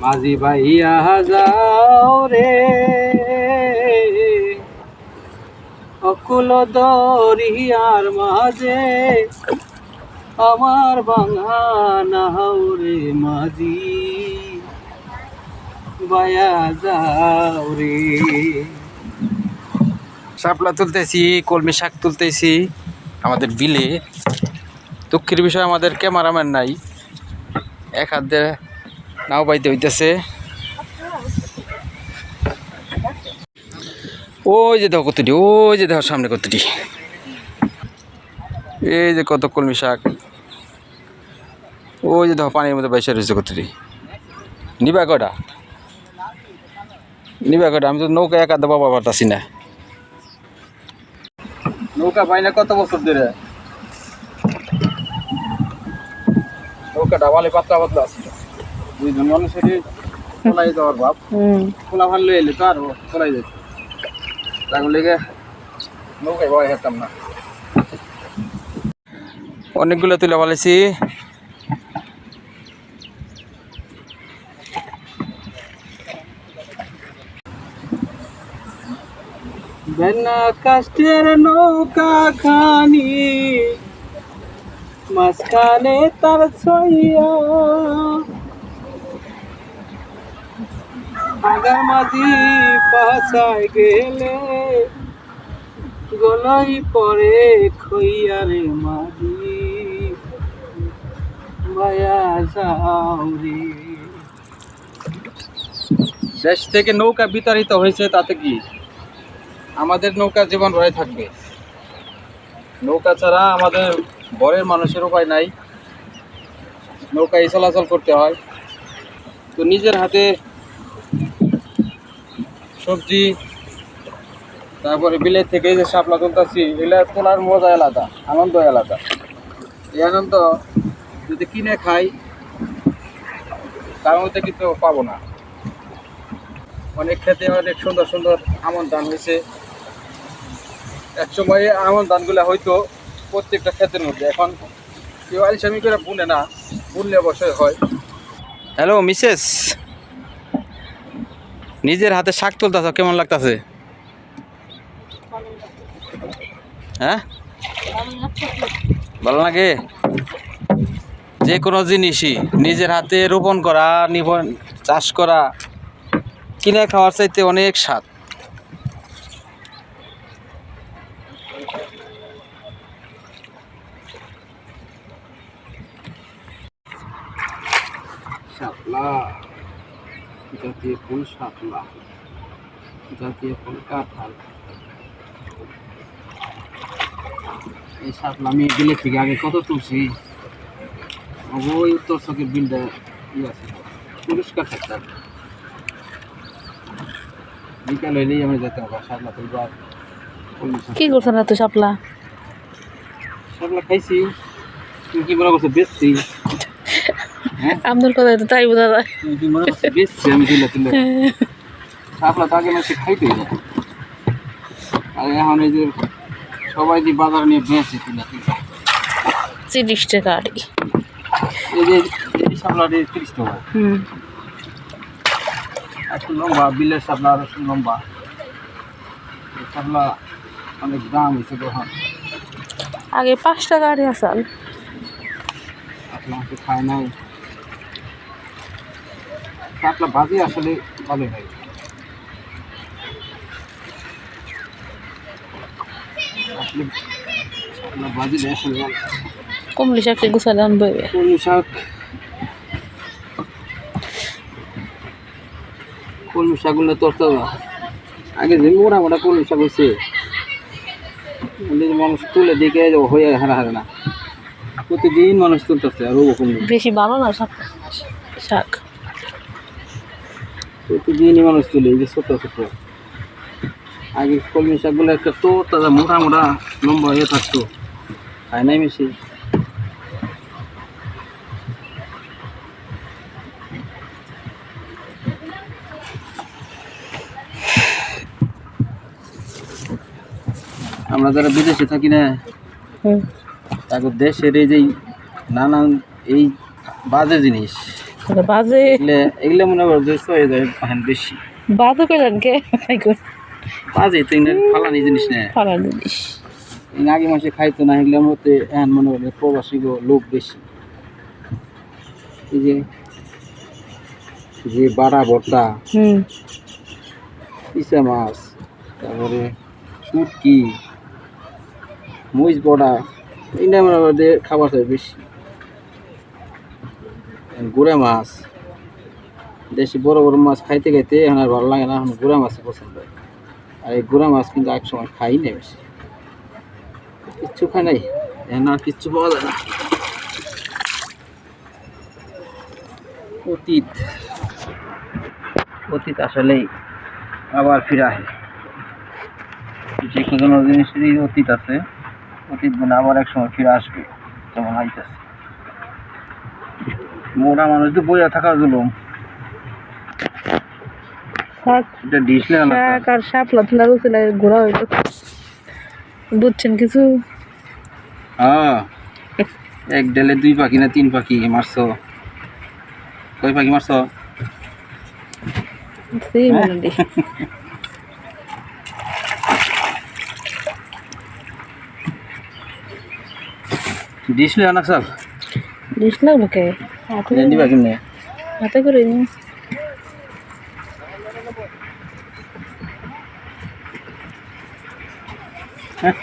মাঝি ভাইয়া যাও রে অকুল দরিয়ার মাঝে আমার ভাঙা নাও রে মাঝি ভাইয়া যাও রে। শাপলা তুলতেছি, কলমি শাক তুলতেছি আমাদের বিলে। দুঃখের বিষয় আমাদের ক্যামেরাম্যান নাই, এক হাত দিয়ে নাও বাইতে হইতেছে। ওই যে দেখো কতটি, ওই যে দেখো সামনে কতটি, এই যে কত কলমি শাক, ওই যে দেখো পানির মধ্যে বাইসা রয়েছে কতটি। নিবা কটা, নিবা কটা? আমি তো নৌকা এক হাতে বাবা পারতাছি না, নৌকা পাই না কত বছর ধরে। নৌকা ডাবালে পাতলা পাতলা আছে, দুইজন মানুষের খোলাই যাওয়ার ভাব। খোলা ভাল লই এলে তো আর খোলাই যেত, তার লেগে নৌকায় বয় হেতাম না। অনেকগুলো তুলে বলেছি। বেনা কাষ্টের নৌকা খানি মাঝখানে তার ছইয়া আগার মাঝি পাছায় গেলে গলাই পরে খইয়া রে মাঝি ভাইয়া যাও রে। দেশ থেকে নৌকা বিতাড়িত হয়েছে, তাতে কি আমাদের নৌকা জীবন রয়ে থাকবে। নৌকা ছাড়া আমাদের ঘরের মানুষের উপায় নাই, নৌকায় চলাচল করতে হয়। তো নিজের হাতে সবজি, তারপরে বিলের থেকে যে শাপলা তুলতেছি, এগুলা তোলার মজা আলাদা, আনন্দ আলাদা। এই আনন্দ যদি কিনে খাই তার মধ্যে কিন্তু পাবো না। অনেক ক্ষেত্রে অনেক সুন্দর সুন্দর আমন ধান হয়েছে। এক সময়ে আমন ধানগুলো হয়তো প্রত্যেকটা ক্ষেতের মধ্যে, এখন কেউ আলসামি করে বুনে না, বুনলে অবশ্যই হয়। হ্যালো মিসেস, নিজের হাতে শাক তুলতেছ, কেমন লাগতেছে? হ্যাঁ, ভালো লাগে। যে কোনো জিনিসই নিজের হাতে রোপণ করা, চাষ করা, কিনে খাওয়ার চাইতে অনেক স্বাদ। শাপলা, জাতীয় ফুল শাপলা, জাতীয় ফুল কাঁঠাল। এই শাপলা আমি বিলের থেকে আগে কত তুলছি। ওই উত্তর চকের বিলটা আছে, পরিষ্কার থাকতে হবে। বিকাল হইলেই আমি যেতে হবে শাপলা তুলবার। কি করছো না তো শাপলা? শাপলা খাইছি, তুমি কি মনে করছো বেচছি? আপনার কথা তো তাই বোঝা যায়। তুমি কি মনে করছো বেচছি আমি তুলে তুলে? শাপলা তো আগে মাসে খাইতেই না, আর এখন এই যে সবাই যে বাজার নিয়ে বেঁচে তুলে তুলে 30 টাকা আর কি। এই যে এই শাপলাটি 30 টাকা। একটু লম্বা, বিলের শাপলা আরো লম্বা। এই শাপলা অনেক দাম হয়েছে তখন। আগে 5 টাকা আর আসাল শাপলা খায় নাই। শাপলা ভাজি আসলে ভালো হয়। আসলে শাপলা ভাজি আসলে ভালো। কমলি শাকটা গুছালে আনবে। কলমি শাক, কলমি শাকগুলো তরতা আগে যে মোটা মোটা কলমি শাক হয়েছে, মানুষ তুলে দিকে হয়ে হারা হারে না। প্রতিদিন মানুষ তুলতেছে, আর ওরকম বেশি ভালো না শাক। প্রতিদিনই মানুষ তুলে, এই যে ছোট ছোট। আগে কলমি শাকগুলো একটা তো তাজা মোটা মোটা লম্বা হয়ে থাকতো, খায় নাই বেশি। আমরা যারা বিদেশে থাকি না, তারপর দেশের এই যে নানান এই বাজে জিনিস তাহলে বাজে এগুলো মনে করো যে হয়ে যায় বেশি বাজে পেলেন কে বাজে তো ফালানি জিনিস না ফালার জিনিস আগে মাসে খাইতো না এগুলোর মধ্যে এখন মনে করেন প্রবাসী লোক বেশি এই যে বাড়া ভর্তা ইসা মাছ তারপরে শুটকি মহিষ বড়া এইটা মনে করেন খাবার হয় বেশি গুড়া মাছ দেশি বড় বড় মাছ খাইতে খাইতে এখন আর ভালো লাগে না এখন গুড়া মাছই পছন্দ হয় আর এই গুড়া মাছ কিন্তু এক সময় খাই না বেশি কিচ্ছু খাই নাই এখন আর কিচ্ছু পাওয়া যায় না অতীত অতীত আসলেই আবার ফিরে আসে যে কোনো জিনিসেরই অতীত আছে অতীত গুণ আবার এক সময় ফিরে আসবে যেমন আইতেছে মোটা মানুষ তো বইয়া থাকা জুলুম এটা ডিশ না শাক আর শাপলা তুলা রুচিলা ঘোরা হইতো বুঝছেন কিছু হ্যাঁ এক ডেলে 2 পাখি না 3 পাখি মারছো কয় পাখি মারছো সেই মনে নেই ডিশ লে আনা স্যার ডিশ লাগবে কে হাতে নিবা কেমনে হাতে করে নিন হ্যাঁ